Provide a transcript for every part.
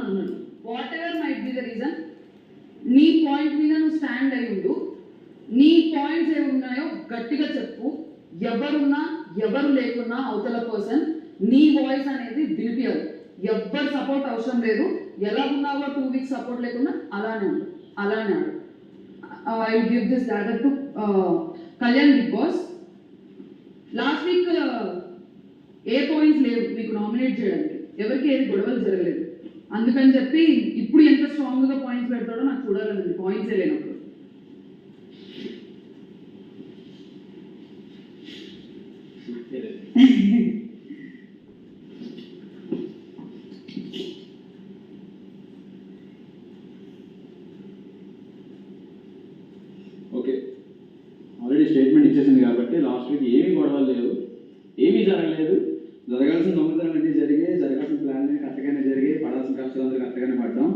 అన్నాడు. What ever might be the reason, నీ point మీద నువ్వు స్టాండ్ అయి ఉండు, నీ పాయింట్స్ ఏమి ఉన్నాయో గట్టిగా చెప్పు. ఎవరున్నా ఎవరు లేకున్నా అవతల పర్సన్ నీ వాయిస్ అనేది వినిపించాలి. ఎవ్వరు సపోర్ట్ అవసరం లేదు. ఎలా ఉన్నావో 2 weeks సపోర్ట్ లేకుండా అలానే ఉండు, అలానే ఆడు. I give this daughter to Kalyan Bigg Boss. Last week ఏ పాయింట్స్ లేవు మీకు నామినేట్ చేయడానికి, ఎవరికి ఏది గొడవలు జరగలేదు. అందుకని చెప్పి ఇప్పుడు ఎంత స్ట్రాంగ్గా పాయింట్స్ పెడతాడో నాకు చూడాలండి, పాయింట్సే లేనప్పుడు. ఓకే, ఆల్రెడీ స్టేట్మెంట్ ఇచ్చేసింది కాబట్టి లాస్ట్ వీక్ ఏమీ గొడవలు లేవు, ఏమీ జరగలేదు. జరగాల్సిన దొంగతనం అన్నీ జరిగాయి, జరగాల్సిన ప్లాన్ కరెక్ట్గానే జరిగాయి, పడాల్సిన కష్టాలందరూ కరెక్ట్గానే పడ్డాం.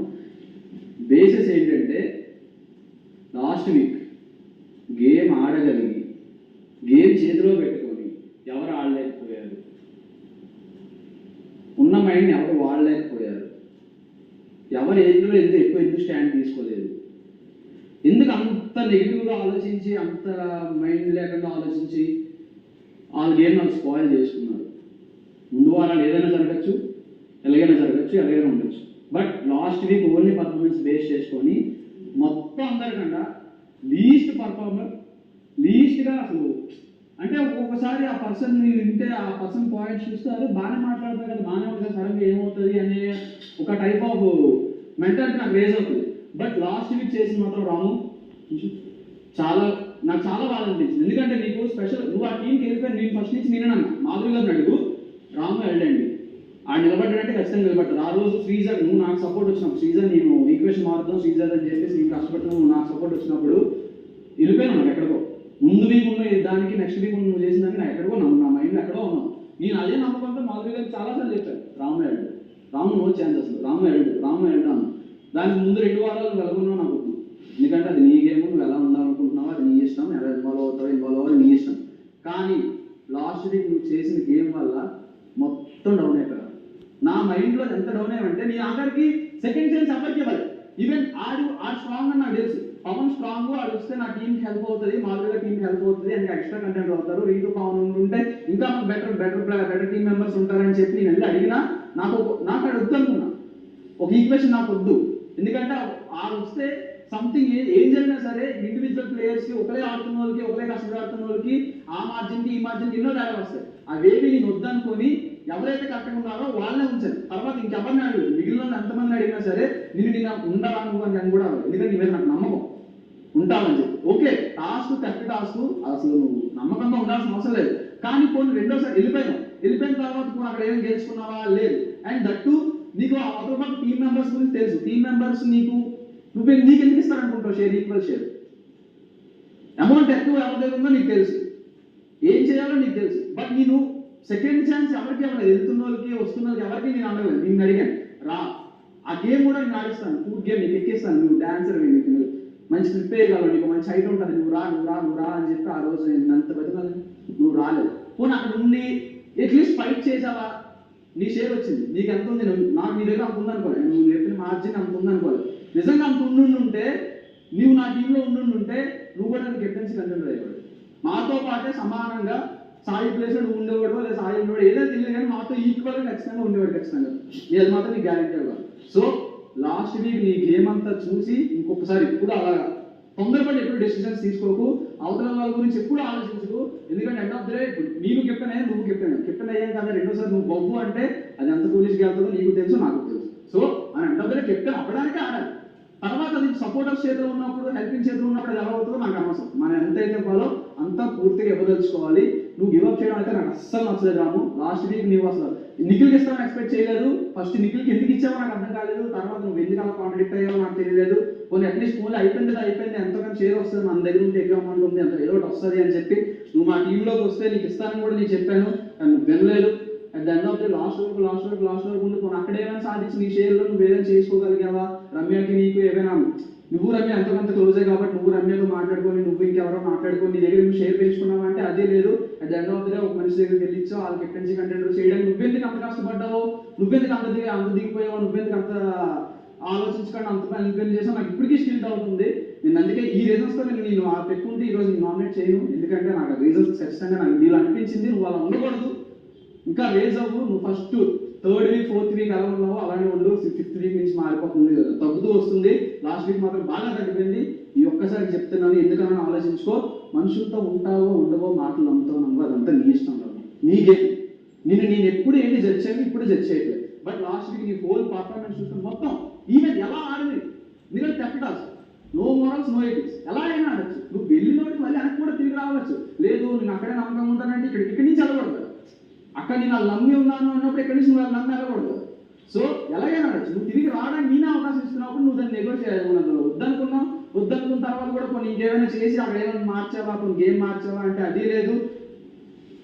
బేసిస్ ఏంటంటే లాస్ట్ వీక్ గేమ్ ఆడగలిగి గేమ్ చేతిలో పెట్టుకొని ఎవరు ఆడలేకపోయారు, ఉన్న మైండ్ని ఎవరు వాడలేకపోయారు, ఎవరు ఎందులో ఎక్కువ స్టాండ్ తీసుకోలేదు. ఎందుకు అంత నెగిటివ్గా ఆలోచించి, అంత మైండ్ లేకుండా ఆలోచించి వాళ్ళ గేమ్ వాళ్ళు స్పాయిల్ చేసుకున్నారు. ముందు వారాలు ఏదైనా జరగచ్చు, ఎలాగైనా జరగచ్చు, ఎలాగైనా ఉండొచ్చు. But last week only performance base చేసుకొని మొత్తం అందరికన్నా లీస్ట్ పర్ఫార్మర్, లీస్ట్గా అసలు అంటే ఒక్కొక్కసారి ఆ పర్సన్ వింటే ఆ పర్సన్ పాయింట్స్ చూస్తారు, బాగానే మాట్లాడతారు కదా, బాగానే ఉంటుంది, సడన్గా ఏమవుతుంది అనే ఒక టైప్ ఆఫ్ మెంటాలిటీ నాకు రేజ్ అవుతుంది. బట్ లాస్ట్ వీక్ చేసిన మాత్రం రాము నాకు చాలా బాగా అనిపించింది. ఎందుకంటే నీకు స్పెషల్, నువ్వు ఆ టీంకి వెళ్ళిపోయి నేను ఫస్ట్ నుంచి నేనన్నా మాధురి గారిని అడుగు, రాము వెళ్ళండి ఆడు నిలబడ్డాడంటే ఖచ్చితంగా నిలబడ్డారు. ఆ రోజు శ్రీజర్ నువ్వు నాకు సపోర్ట్ వచ్చినప్పుడు, శ్రీజర్ నేను ఈక్వేషన్ మారుతాం శ్రీజర్ అని చెప్పేసి నీకు కష్టపడి నువ్వు నాకు సపోర్ట్ వచ్చినప్పుడు వెళ్ళిపోయాను నాకు ఎక్కడికో. ముందు వీక్ ఉన్న దానికి నెక్స్ట్ వీక్ నువ్వు చేసిన దానికి నాకు ఎక్కడికో నా మైండ్లో ఎక్కడో ఉన్నావు. నేను అదే నమ్మకంతో మాధురి గారికి చాలాసార్లు చెప్పాను, రాము వెళ్ళడు, రాము నో ఛాన్స్, అసలు రాము వెళ్ళడు అన్న. దానికి ముందు 2 వారాలు వెళ్ళకున్నావు నాకు, ఎందుకంటే అది నీ గేమ్, నువ్వు ఎలా ఉండాలనుకుంటున్నావు అది నీ ఇష్టం, ఎలా ఇన్వాల్వ్ అవ్వాలి నీ ఇష్టం. కానీ లాస్ట్ వీక్ నువ్వు చేసిన గేమ్ వల్ల మొత్తం డౌన్ అయిపోయావు. నా మైండ్లో ఎంత డౌన్ అయ్యామంటే నేను ఆఖరికి సెకండ్ ఛాన్స్ ఎవరికి ఇవ్వాలి. ఈవెన్ ఆడు స్ట్రాంగ్ అని నాకు తెలుసు, పవన్ స్ట్రాంగ్, ఆడు వస్తే నా టీంకి హెల్ప్ అవుతుంది, మాధురిగా టీంకి హెల్ప్ అవుతుంది, ఇంకా ఎక్స్ట్రా కంటెంట్ అవుతారు, రీతు పవన్ ఉంటే ఇంకా బెటర్ టీం మెంబర్స్ ఉంటారని చెప్పి నేను వెళ్ళి అడిగినా నాకు అది వద్దు అనుకున్నా. ఒక ఈక్వేషన్ నాకు వద్దు, ఎందుకంటే ఆడు వస్తే సంథింగ్ ఏం జరిగినా సరే ఇండివిజువల్ ప్లేయర్స్కి, ఒకరే ఆడుతున్న వాళ్ళకి, ఒకరే కష్టపడి ఆడుతున్న వాళ్ళకి ఆ మార్జిన్కి ఈ మార్జిన్కి ఎన్నో తేడా వస్తాయి. అవేవి నేను వద్దనుకొని ఎవరైతే కరెక్ట్గా ఉన్నారో వాళ్ళనే ఉంచాను. తర్వాత ఇంకెవరిని అడిగారు, మిగిలిన ఎంతమంది అడిగినా సరే నేను ఉండాలా నువ్వు అని కూడా అవ్వాలి, ఎందుకంటే నీ మీద నాకు నమ్మకం ఉంటావని చెప్పి. ఓకే, టాస్క్ కరెక్ట్ టాస్క్, అసలు నువ్వు నమ్మకంగా ఉండాల్సిన అవసరం లేదు. కానీ కొన్ని రెండోసారి వెళ్ళిపోయిన తర్వాత కూడా అక్కడ ఏం గెలుచుకున్నావా లేదు. అండ్ దట్టు నీకు అవతల టీం మెంబర్స్ గురించి తెలుసు, టీం మెంబర్స్ నీకు ఎందుకు ఇస్తారనుకుంటావు షేర్, ఈక్వల్ షేర్, అమౌంట్ ఎక్కువ ఎవరి దగ్గర ఉందో నీకు తెలుసు, ఏం చేయాలో నీకు తెలుసు. బట్ నేను సెకండ్ ఛాన్స్ ఎవరికి అవ్వలేదు, వెళ్తున్న వాళ్ళకి వస్తున్న వాళ్ళకి ఎవరికి నేను అడగలేదు. నేను అడిగాను, రా ఆ గేమ్ కూడా నేను ఆడిస్తాను, ఫుడ్ గేమ్ నీకు ఎక్కిస్తాను, నువ్వు డాన్సర్, నీకు మంచి స్లిప్ వేయగలవు, నీకు మంచి హైట్ ఉంటుంది, నువ్వు రా అని చెప్పి ఆ రోజు నేను అంత బతికాను, నువ్వు రాలేదు. పోనీ అక్కడ ఉండి అట్లీస్ట్ ఫైట్ చేసావా, నీ షేర్ వచ్చింది, నీకు ఎంత ఉంది, నాకు నీ దగ్గర అంత ఉందనుకోలేదు, నువ్వు చెప్పిన మార్జిన్ అంత ఉందనుకోలేదు. నిజంగా అంత ఉండుంటే నువ్వు నా టీంలో ఉండుంటే నువ్వు కూడా కెప్టెన్సీ కంటెంట్ అయ్యేవాడు, మాతో పాటే సమానంగా సాయి ప్లేస్లో నువ్వు ఉండేవాడు, లేదా సాయి ఉండేవాడు, ఏదైనా తెలియదు కానీ మాతో ఈక్వల్గా ఖచ్చితంగా ఉండేవాడు, ఖచ్చితంగా అది మాత్రం నీకు గ్యారెంటీ అవ్వాలి. సో లాస్ట్ వీక్ నీ గేమ్ అంతా చూసి ఇంకొకసారి ఎప్పుడు అలాగా తొందరపడి ఎప్పుడు డెసిషన్స్ తీసుకోకు, అవతల వాళ్ళ గురించి ఎప్పుడు ఆలోచించకు. ఎందుకంటే ఎండ్ ఆఫ్ ద డే నీకు కెప్టెన్ అయ్యా, నువ్వు కెప్టెన్ అయ్యాం కదా రెండోసారి నువ్వు బొగ్గు అంటే అది ఎంత పోలీస్కి వెళ్తుందో నీకు తెలుసు, నాకు తెలుసు. So end of the day captain అవ్వడానికే ఆడాలి. తర్వాత అది సపోర్టర్స్ చేతిలో ఉన్నప్పుడు, హెల్పింగ్ చేతిలో ఉన్నప్పుడు అది ఎలా అవుతుందో నాకు అనవసరం. మనం ఎంతైతే ఇవ్వాలో అంతా పూర్తిగా ఇవ్వదలుచుకోవాలి. నువ్వు గివప్ చేయడం అయితే నాకు అస్సలు నచ్చలేదు రాము. లాస్ట్ వీక్ నువ్వు అసలు నిఖిల్కి ఇస్తామని ఎక్స్పెక్ట్ చేయలేదు. ఫస్ట్ నిఖిల్కి ఎందుకు ఇచ్చావో నాకు అర్థం కాలేదు, తర్వాత నువ్వు ఎందుకు అలా కాంట్రాడిక్ట్ అయ్యావో నాకు తెలియలేదు. కొన్ని అట్లీస్ట్ ఫోన్లో అయిపోయింది, ఎంతకన్నా షేర్ వస్తుంది, మన దగ్గర ఉంటే ఎక్కువ అమౌంట్ ఉంది, అంత ఏదో ఒకటి వస్తుంది అని చెప్పి నువ్వు మా టీంలోకి వస్తే నీకు ఇస్తానని కూడా నీకు చెప్పాను, నువ్వు వినలేదు. At the end of the last వరకు ఉండి అక్కడ ఏమైనా సాధించి నీ షేర్లో నువ్వు ఏదైనా చేసుకోగలిగావా, రమ్యకి నీకు ఏమైనా నువ్వు రమ్య ఎంతకంత క్లోజే కాబట్టి నువ్వు రమ్యతో మాట్లాడుకొని నువ్వు ఇంకెవరో మాట్లాడుకొని నీ దగ్గర నువ్వు షేర్ పెంచుకున్నావు అంటే అదే లేదు. అది ఎండ్ ఆఫ్ ది డే ఒక మనిషి దగ్గరికి వెళ్ళి ఇచ్చావు వాళ్ళకి ఎక్కడి నుంచి కంటెంట్ చేయడానికి నువ్వెందుకు అంత కష్టపడ్డావు, నువ్వెందుకు అంత దిగిపోయావు, నువ్వెందుకు అంత ఆలోచించకుండా అంత పని చేసావు నాకు ఇప్పటికీ స్టిల్ డౌట్ ఉంది. నేను అందుకే ఈ రీజన్స్తో నేను ఆ పెట్టుకుంటే ఈరోజు నేను నామినేట్ చేయను. ఎందుకంటే నాకు ఆ రీజన్స్ ఖచ్చితంగా నాకు నీళ్ళు అనిపించింది. నువ్వు అలా ఉండకూడదు, ఇంకా రేజ్ అవ్వు. నువ్వు first 3rd week 4th week ఎలా ఉన్నావో అలానే ఉండు. 5th వీక్ నుంచి మారిపోతుంది, తగ్గుతూ వస్తుంది. లాస్ట్ వీక్ మాత్రం బాగా తగ్గిపోయింది. ఈ ఒక్కసారి చెప్తున్నాను, ఎందుకన్నా ఆలోచించుకో. మనుషులతో ఉంటావో ఉండవో, మాటలు నమ్ముతావు నమ్ము, అదంతా నీ ఇష్టం కాదు, నీకే. నేను ఎప్పుడు ఏంటి జడ్జ్ చేయాలి, ఇప్పుడు జడ్జ్ చేయట్లేదు. బట్ లాస్ట్ వీక్ నీ హోల్ పర్ఫార్మెన్స్ చూస్తే మొత్తం ఈవెన్ ఎలా ఆడింది మీరు తెప్పటాల్సి, నో మోరల్స్ నో ఎథిక్స్, ఎలా అయినా ఆడచ్చు. నువ్వు వెళ్ళినోటి మళ్ళీ వెనక్కి కూడా తిరిగి రావచ్చు. లేదు నేను అక్కడే నమ్మకం ఉంటానంటే ఇక్కడి నుంచి వెళ్ళకూడదు. అక్కడ నేను వాళ్ళు నమ్మి ఉన్నాను అన్నప్పుడు ఇక్కడి నుంచి నువ్వు వాళ్ళు నమ్మి వెళ్ళకూడదు. సో ఎలాగైనా ఆడచ్చు. నువ్వు తిరిగి రావడానికి నేనే అవకాశం ఇస్తున్నప్పుడు నువ్వు దాన్ని నెగోషియేట్ వద్దనుకున్న తర్వాత కూడా కొన్ని ఇంకేమైనా చేసి అక్కడ ఏమైనా మార్చావా, కొన్ని గేమ్ మార్చావా అంటే అది లేదు.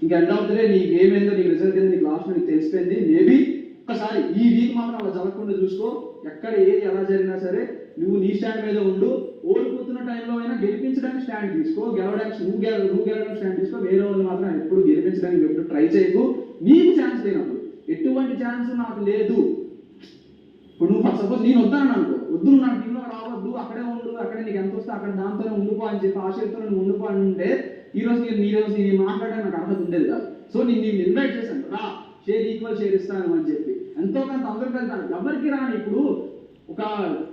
ఇంకా ఎండ్ ఆఫ్ ది డే నీ గేమ్ ఏందో, నీకు రిజల్ట్ ఏందో నీకు లాస్ట్ నీకు తెలిసిపోయింది. మేబీ ఒక్కసారి ఈ వీక్ మాత్రం అలా జరగకుండా చూసుకో. ఎక్కడ ఏది ఎలా జరిగినా సరే నువ్వు నీ స్టాండ్ మీద ఉండు. ఓడిపోతున్న టైంలో అయినా గెలిపించడానికి స్టాండ్ తీసుకో, గెలవడానికి నువ్వు గెలవడానికి స్టాండ్ తీసుకో. వేరే వాళ్ళు మాత్రం ఎప్పుడు గెలిపించడానికి ఎప్పుడు ట్రై చేయకు. నీకు ఛాన్స్ లేనప్పుడు, ఎటువంటి ఛాన్స్ నాకు లేదు. ఇప్పుడు నువ్వు సపోజ్ నేను వద్దాను అనుకో, వద్దు నువ్వు నాకు టీంలో రావద్దు, అక్కడే ఉండు, అక్కడే నీకు ఎంత వస్తే అక్కడ దాంతోనే ఉండిపో అని చెప్పి ఆశతో నువ్వు ఉండిపో అని ఉంటే ఈరోజు నేను మాట్లాడడానికి నాకు అర్హత ఉండేది కాదు. సో నేను ఇన్వైట్ చేశాను, రా షేర్ ఈక్వల్ షేర్ ఇస్తాను అని చెప్పి. ఎంతో కొంత అందరికి వెళ్తాను. ఎవరికి రాని ఇప్పుడు ఒక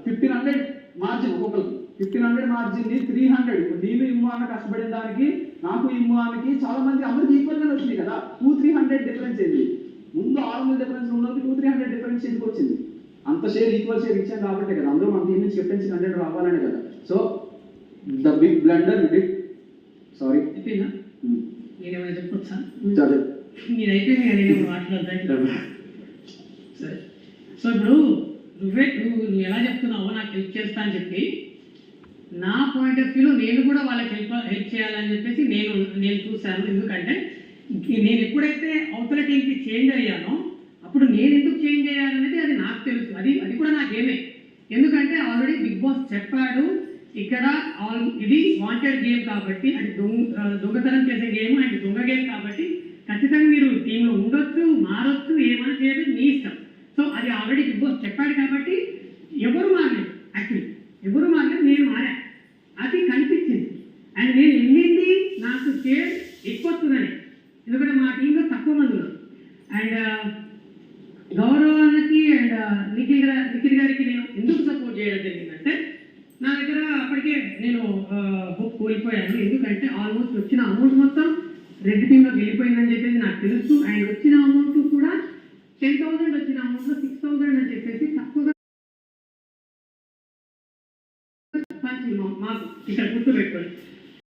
1500 మార్జిన్, ఒక్కొక్కరికి 1500 మార్జిన్ 300. ఇప్పుడు నేను ఇమ్ము అన్న కష్టపడిన దానికి నాకు ఇమ్ము అన్నకి చాలా మంది అందరికి ఈక్వల్గానే వచ్చింది కదా. 200-300 డిఫరెన్స్ ఏంటి, ముందు 600 డిఫరెన్స్ ఉన్నది 200-300 డిఫరెన్స్ ఎందుకు వచ్చింది? అంత షేర్ ఈక్వల్ షేర్ ఇచ్చాం కాబట్టి కదా. అందరూ మన టీం నుంచి కెప్టెన్సీ కంటెంట్ రావాలనే కదా. So the big blunder with it. Sorry అయిపోయిందా? నేనేమైనా చెప్పొచ్చా? సరే నేను అయిపోయింది కానీ నేను మాట్లాడతాను. సరే, సో ఇప్పుడు నువ్వు ఎలా చెప్తున్నావో నాకు హెల్ప్ చేస్తా అని చెప్పి నా పాయింట్ ఆఫ్ వ్యూలో నేను కూడా వాళ్ళకి హెల్ప్ చేయాలని చెప్పేసి నేను చూశాను. ఎందుకంటే నేను ఎప్పుడైతే అవతల టీంకి చేంజ్ అయ్యానో అప్పుడు నేను ఎందుకు చేంజ్ అయ్యాననేది అది నాకు తెలుసు. అది కూడా నాకేమే. ఎందుకంటే ఆల్రెడీ బిగ్ బాస్ చెప్పాడు, ఇక్కడ ఇది వాంటెడ్ గేమ్ కాబట్టి, అంటే దొంగతనం చేసే గేమ్ అండ్ దొంగ గేమ్ కాబట్టి ఖచ్చితంగా మీరు టీంలో ఉండొచ్చు, మారొచ్చు, ఏమైనా చేయడం మీ ఇష్టం. సో అది ఆల్రెడీ బిగ్ బాస్ చెప్పాడు కాబట్టి ఎవరు మారలేదు. యాక్చువల్లీ ఎవరు మారలేదు, నేను మారా. అది కనిపించింది. అండ్ నేను వెళ్ళింది నాకు షేర్ ఎక్కువ వస్తుందని, ఎందుకంటే మా టీంలో తక్కువ మంది ఉన్నారు. అండ్ గౌరవానికి అండ్ నిఖిల్ గారికి నేను ఎందుకు సపోర్ట్ చేయడం జరిగిందంటే, నా దగ్గర అప్పటికే నేను హోప్ కోల్పోయాను. ఎందుకంటే ఆల్మోస్ట్ వచ్చిన అమౌంట్ మొత్తం రెడ్ టీంలోకి వెళ్ళిపోయిందని చెప్పేసి నాకు తెలుసు. అండ్ వచ్చిన అమౌంట్ కూడా 10,000 వచ్చిన అమౌంట్లో 6,000 అని చెప్పేసి తక్కువగా మాకు ఇక్కడ గుర్తుపెట్టుకోండి.